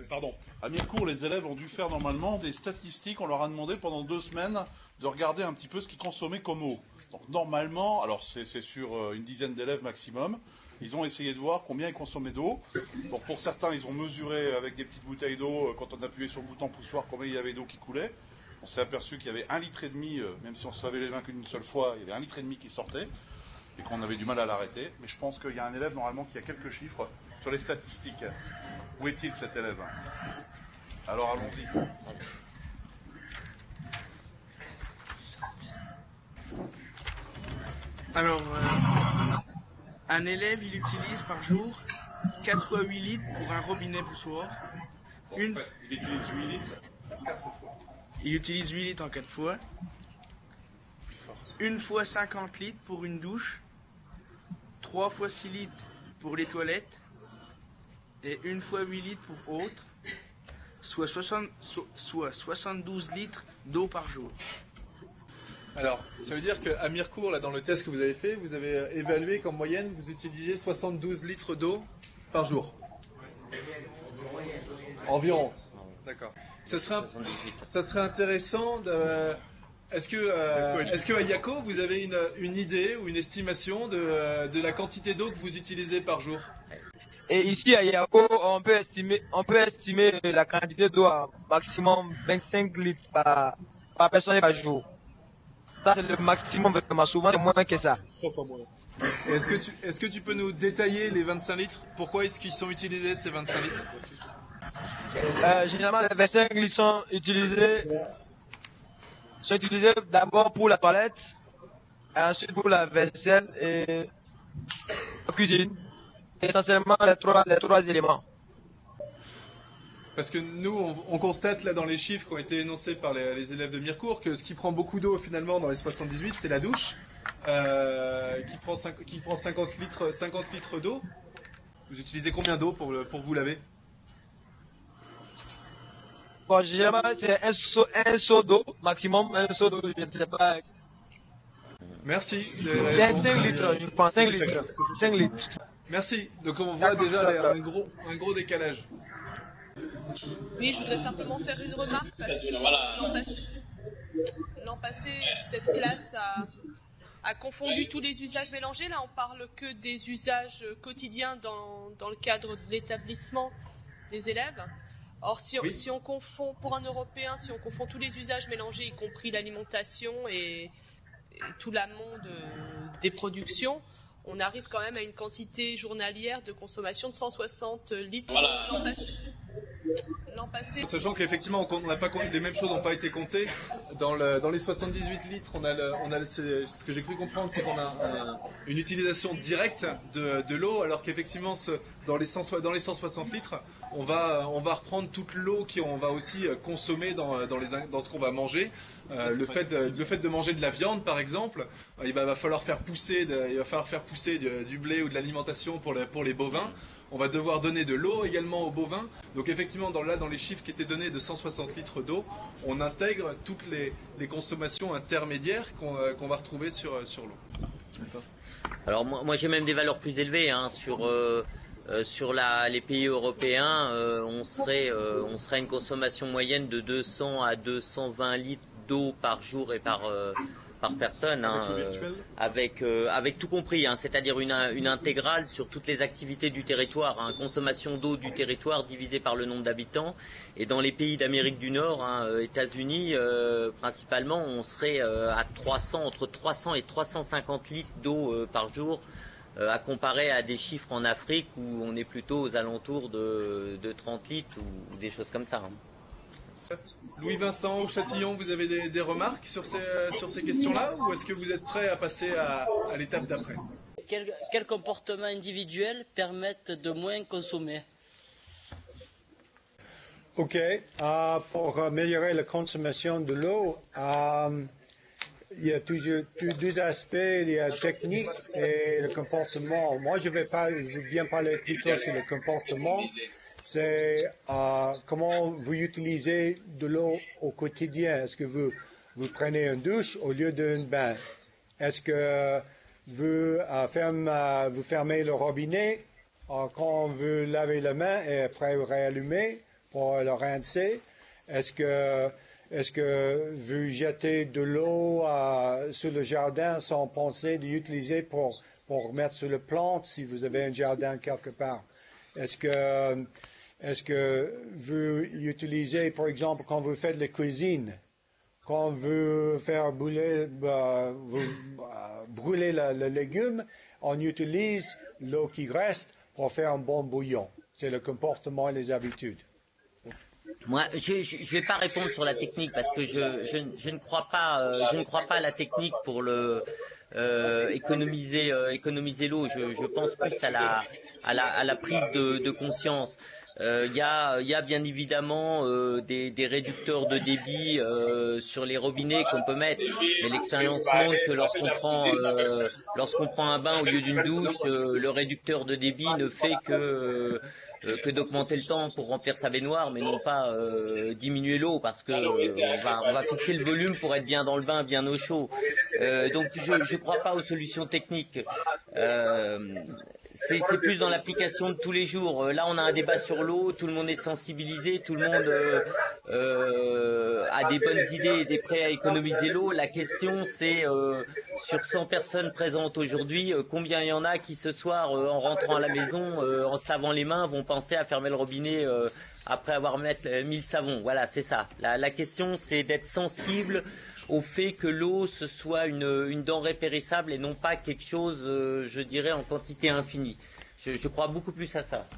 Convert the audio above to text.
Pardon. À Mirecourt, les élèves ont dû faire normalement des statistiques. On leur a demandé pendant 2 semaines de regarder un petit peu ce qu'ils consommaient comme eau. Donc normalement, alors c'est sur une dizaine d'élèves maximum, ils ont essayé de voir combien ils consommaient d'eau. Donc pour certains, ils ont mesuré avec des petites bouteilles d'eau, quand on appuyait sur le bouton poussoir, combien il y avait d'eau qui coulait. On s'est aperçu qu'il y avait 1,5 litre, même si on se lavait les mains qu'une seule fois, il y avait 1,5 litre qui sortait, et qu'on avait du mal à l'arrêter. Mais je pense qu'il y a un élève normalement qui a quelques chiffres sur les statistiques. Où est-il cet élève? Alors allons-y. Alors, un élève, il utilise par jour 4 fois 8 litres pour un robinet poussoir. Il utilise 8 litres 4 fois. Il utilise 8 litres en 4 fois. Une fois 50 litres pour une douche. 3 fois 6 litres pour les toilettes. Et une fois 8 litres pour autres. Soit 72 litres d'eau par jour. Alors, ça veut dire qu'à Mirecourt, là, dans le test que vous avez fait, vous avez évalué qu'en moyenne, vous utilisiez 72 litres d'eau par jour. Environ. D'accord. Ça serait intéressant de... Est-ce que à Yako, vous avez une idée ou une estimation de la quantité d'eau que vous utilisez par jour? Et ici à Yako, on peut estimer la quantité d'eau à maximum 25 litres par personne et par jour. Ça, c'est le maximum, vraiment. Souvent, c'est moins que ça. 3 fois moins. Est-ce que tu peux nous détailler les 25 litres? Pourquoi est-ce qu'ils sont utilisés, ces 25 litres? Généralement, les 25 litres sont utilisés d'abord pour la toilette, et ensuite pour la vaisselle et la cuisine. Essentiellement, les trois éléments. Parce que nous, on constate là dans les chiffres qui ont été énoncés par les élèves de Mirecourt que ce qui prend beaucoup d'eau finalement dans les 78, c'est la douche, qui prend 50 litres d'eau. Vous utilisez combien d'eau pour vous laver? Bon, généralement, c'est un seau d'eau, maximum, un seau d'eau, je ne sais pas. Merci. 5 litres, je pense, 5 litres. 5 litres. Merci. Donc on voit déjà un gros décalage. Oui, je voudrais simplement faire une remarque parce que l'an passé, cette classe a confondu tous les usages mélangés. Là, on parle que des usages quotidiens dans le cadre de l'établissement des élèves. Or, si on confond, pour un Européen, si on confond tous les usages mélangés, y compris l'alimentation et tout l'amont des productions, on arrive quand même à une quantité journalière de consommation de 160 litres l'an passé. Sachant qu'effectivement, les mêmes choses n'ont pas été comptées. Dans les 78 litres, ce que j'ai cru comprendre, c'est qu'on a une utilisation directe de l'eau, alors qu'effectivement, dans les 160 litres, on va reprendre toute l'eau qu'on va aussi consommer dans ce qu'on va manger. Le fait de manger de la viande, par exemple, il va falloir faire pousser du blé ou de l'alimentation pour les bovins. On va devoir donner de l'eau également aux bovins. Donc effectivement, dans les chiffres qui étaient donnés de 160 litres d'eau, on intègre toutes les consommations intermédiaires qu'on va retrouver sur l'eau. Alors moi j'ai même des valeurs plus élevées hein, sur les pays européens. On serait à une consommation moyenne de 200 à 220 litres d'eau par jour et par personne, hein, avec tout compris, hein, c'est-à-dire une intégrale sur toutes les activités du territoire, hein, consommation d'eau du territoire divisée par le nombre d'habitants. Et dans les pays d'Amérique du Nord, hein, États-Unis principalement, on serait entre 300 et 350 litres d'eau par jour, à comparer à des chiffres en Afrique où on est plutôt aux alentours de 30 litres ou des choses comme ça. Hein. Louis-Vincent ou Châtillon, vous avez des remarques sur ces questions-là, ou est-ce que vous êtes prêts à passer à l'étape d'après? Quels comportements individuels permettent de moins consommer? Ok, pour améliorer la consommation de l'eau, il y a toujours deux aspects, il y a la technique et le comportement. Moi, je vais bien parler plutôt sur le comportement. C'est comment vous utilisez de l'eau au quotidien. Est-ce que vous prenez une douche au lieu d'un bain? Est-ce que vous fermez le robinet quand on veut laver les mains et après réallumer pour le rincer, est-ce que vous jetez de l'eau sur le jardin sans penser d'utiliser pour mettre sur les plantes si vous avez un jardin quelque part? Est-ce que vous utilisez, par exemple, quand vous faites la cuisine, quand vous faites brûler le légume, on utilise l'eau qui reste pour faire un bon bouillon. C'est le comportement et les habitudes. Moi, je vais pas répondre sur la technique parce que je ne crois pas à la technique pour économiser l'eau. Je pense plus à la prise de conscience. Il y a bien évidemment des réducteurs de débit sur les robinets qu'on peut mettre, mais l'expérience montre que lorsqu'on prend un bain au lieu d'une douche, le réducteur de débit ne fait que d'augmenter le temps pour remplir sa baignoire, mais non pas diminuer l'eau, parce que on va fixer le volume pour être bien dans le bain, bien au chaud. Donc je crois pas aux solutions techniques. C'est plus dans l'application de tous les jours. Là, on a un débat sur l'eau, tout le monde est sensibilisé, tout le monde a des bonnes idées et est prêt à économiser l'eau. La question, c'est sur 100 personnes présentes aujourd'hui, combien il y en a qui ce soir, en rentrant à la maison, en se lavant les mains, vont penser à fermer le robinet après avoir mis le savon. Voilà, c'est ça. La question, c'est d'être sensible au fait que l'eau ce soit une denrée périssable et non pas quelque chose, je dirais, en quantité infinie. Je crois beaucoup plus à ça.